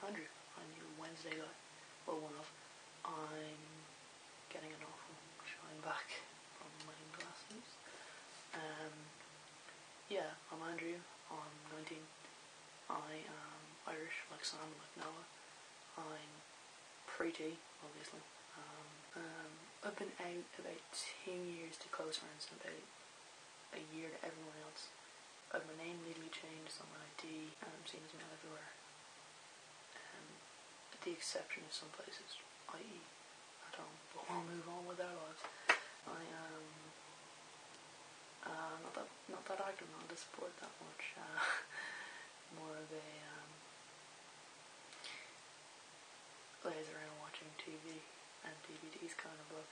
Andrew. I'm your Wednesday guy, or one of. I'm getting an awful shine back from my glasses. Yeah, I'm Andrew. I'm 19. I am Irish, like Sam and like Noah. I'm pretty, obviously. I've been out about 2 years to close friends and about a year to everyone else. I've my name legally changed on my ID, and I'm seen as male everywhere. With the exception of some places, i.e. at home, but we'll move on with our lives. I am not that active, not to support that much. More of a lays around watching TV and DVDs kind of book.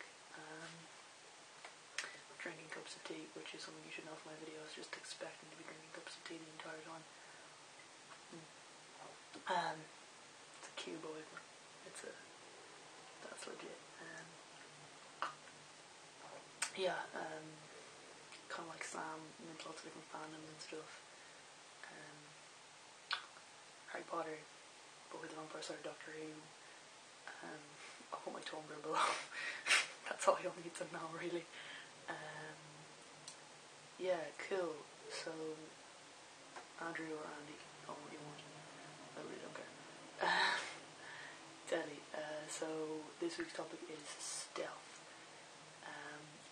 Drinking cups of tea, which is something you should know from my videos, just expecting to be drinking cups of tea the entire time. It's a Cuba one. That's legit. Yeah, kind of like Sam, into lots of different fandoms and stuff. Harry Potter, Book of the Vampire Slayer, Doctor Who. I'll put my Tumblr below. That's all you'll need to know, really. Yeah, cool. So, Andrew or Andy, call what you want. I really don't care. Deadly. So, this week's topic is stealth,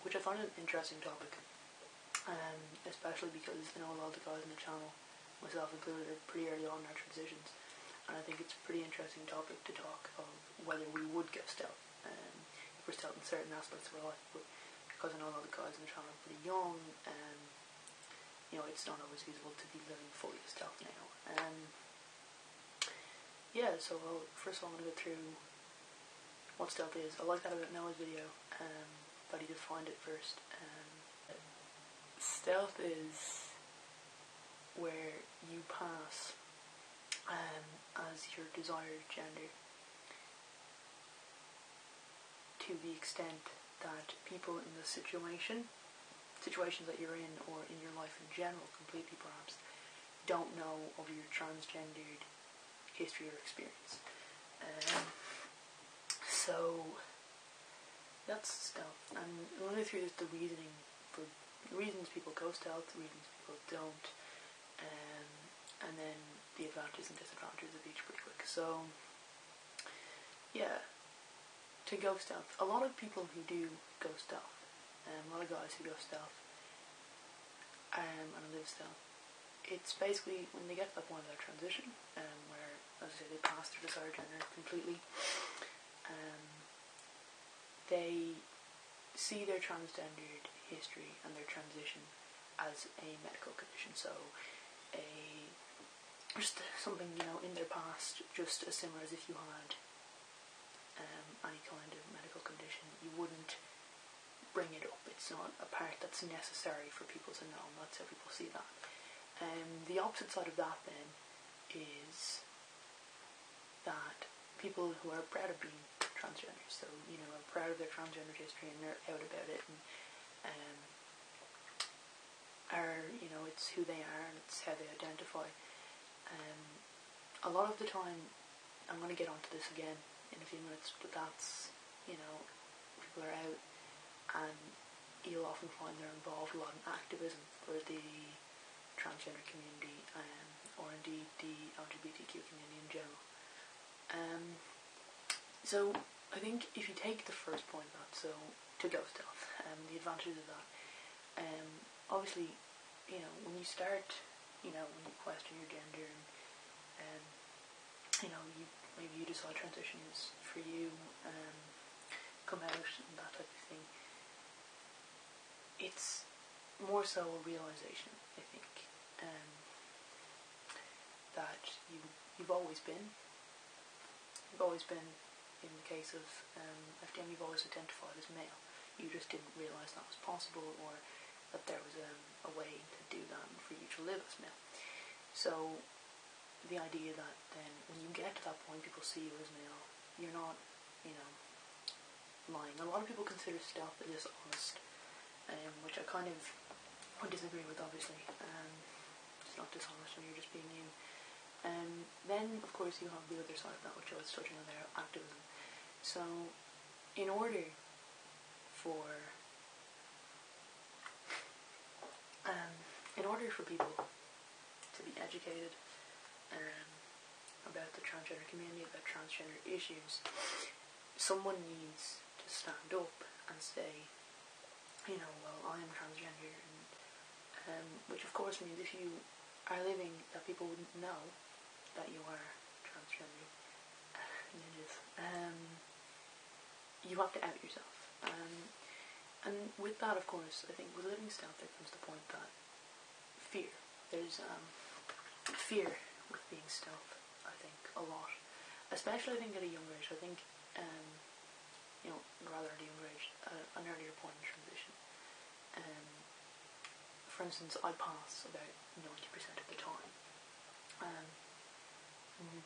which I find an interesting topic, especially because I know a lot of the guys on the channel, myself included, are pretty early on in our transitions, and I think it's a pretty interesting topic to talk of whether we would go stealth, if we're stealth in certain aspects of our life. But because I know a lot of the guys on the channel are pretty young, it's not always feasible to be living fully stealth now. Yeah, so first of all I'm going to go through what stealth is. I like that about Noah's video, but he defined it first. Stealth is where you pass as your desired gender to the extent that people in the situations that you're in, or in your life in general, completely perhaps, don't know of your transgendered history or experience. So that's stealth, and I'm going through the reasoning for the reasons people go stealth, the reasons people don't, and then the advantages and disadvantages of each pretty quick. So yeah, to go stealth, a lot of people who do go stealth, a lot of guys who go stealth and live stealth, it's basically when they get to that point of their transition, where, as I say, they pass their desired gender completely, they see their transgendered history and their transition as a medical condition. So just something, in their past, just as similar as if you had any kind of medical condition. You wouldn't bring it up. It's not a part that's necessary for people to know, and that's how people see that. The opposite side of that then is that people who are proud of being transgender, so are proud of their transgender history and they're out about it, and are it's who they are and it's how they identify. A lot of the time, I'm going to get onto this again in a few minutes, but that's people are out, and you'll often find they're involved a lot in activism for the transgender community, or indeed the LGBTQ community in general. So I think if you take the first point of that, so to go stealth, the advantages of that, obviously, when you start, when you question your gender, and maybe you decide transition is for you, come out and that type of thing, it's more so a realisation, I think, that you've always been in the case of FDM, you've always identified as male. You just didn't realise that was possible, or that there was a way to do that and for you to live as male. So the idea that then when you get to that point, people see you as male, you're not, lying. A lot of people consider stealth dishonest, which I kind of would disagree with, obviously. It's not dishonest when you're just being you. Then, of course, you have the other side of that, which I was touching on there, activism. So, in order for people to be educated about the transgender community, about transgender issues, someone needs to stand up and say, well, I am transgender, and which of course means if you are living, that people wouldn't know that you are transgender. You have to out yourself. And with that, of course, I think with living stealth, there comes the point that fear. There's fear with being stealth, I think, a lot. Especially, I think, at a younger age. I think, rather at a younger age, an earlier point in transition. For instance, I pass about 90% of the time.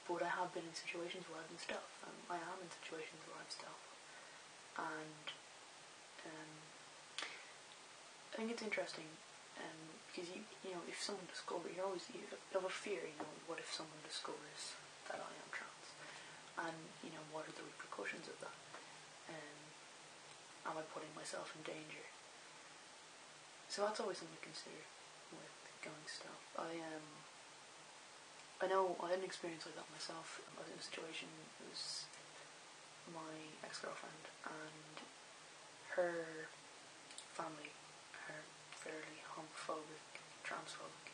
But I have been in situations where I've been stealth. I am in situations where I'm stealth. And I think it's interesting because if someone discovers, you have a fear. What if someone discovers that I am trans, and what are the repercussions of that? Am I putting myself in danger? So that's always something to consider with going stealth. I know I had an experience like that myself. I was in a situation. It was my ex-girlfriend and her family are fairly homophobic, transphobic,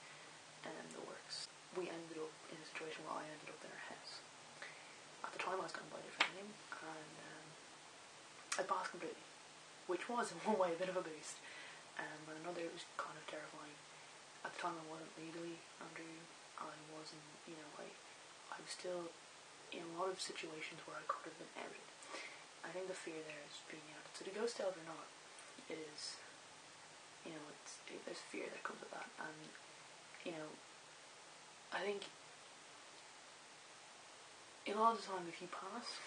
and the works. We ended up in a situation where I ended up in her house. At the time I was going by a different name, and I passed completely, which was in one way a bit of a boost, but another it was kind of terrifying. At the time I wasn't legally under, I wasn't, I was still in a lot of situations where I could have been outed. I think the fear there is being outed. So to go stealth or not, it is, there's fear that comes with that. And, I think a lot of the time if you pass,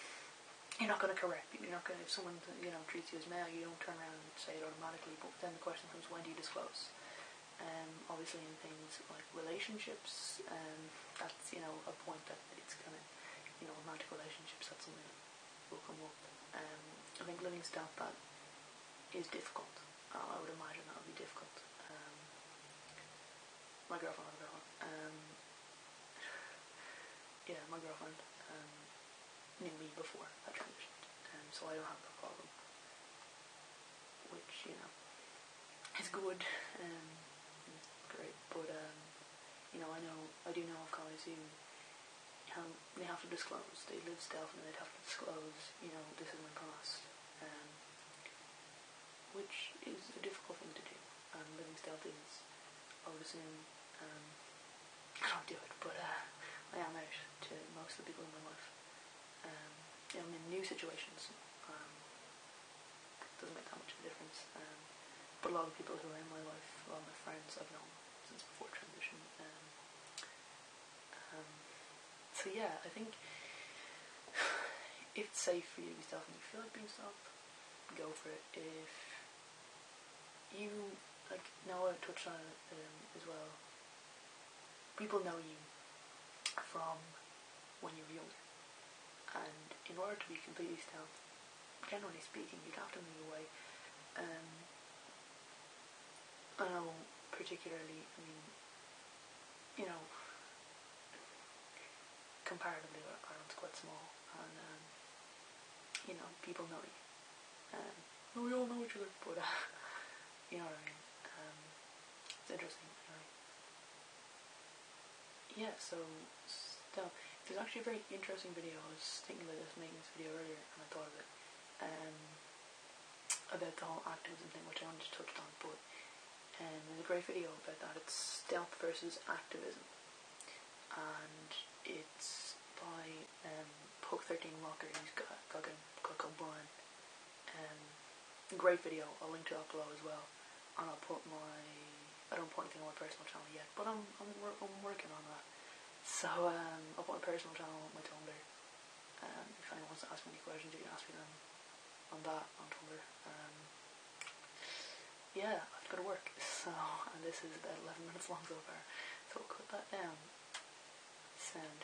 you're not going to correct people. You're not going to, if someone, treats you as male, you don't turn around and say it automatically. But then the question comes, when do you disclose? Obviously in things like relationships, that's, a point that it's kind of, romantic relationships, that's something that will come up. I think living stealth, that is difficult. I would imagine that would be difficult. My girlfriend, my girlfriend knew me before I transitioned, so I don't have that problem, which, is good, great, but, I do know of guys who, they have to disclose, they live stealth and they'd have to disclose, this is my past, which is a difficult thing to do, and living stealth is, I would assume, I don't do it, but, I am out to most of the people in my life. I'm in new situations, doesn't make that much of a difference, but a lot of people who are in my life, a lot of my friends I've known since before transition. So yeah, I think if it's safe for you to be stealth and you feel like being stealth, go for it. If you, Noah touched on it as well, people know you from when you were younger, and in order to be completely stealth, generally speaking, you'd have to move away. I know particularly, comparatively Ireland's quite small, and people know you. We all know each other, but you know what I mean. It's interesting. Yeah, so there's actually a very interesting video. I was thinking about this, making this video earlier, and I thought of it, about the whole activism thing, which I only just touched on, but there's a great video about that. It's stealth versus activism, and it's by Pug13 Rocker. He's got a guy called Brian. Great video. I'll link to that below as well, and I'll put I don't put anything on my personal channel yet, but I'm working on that. So I'll put my personal channel on my Tumblr. If anyone wants to ask me any questions, you can ask me them on Tumblr. Yeah, I've got to work. So, and this is about 11 minutes long so far, so I'll cut that down. sound.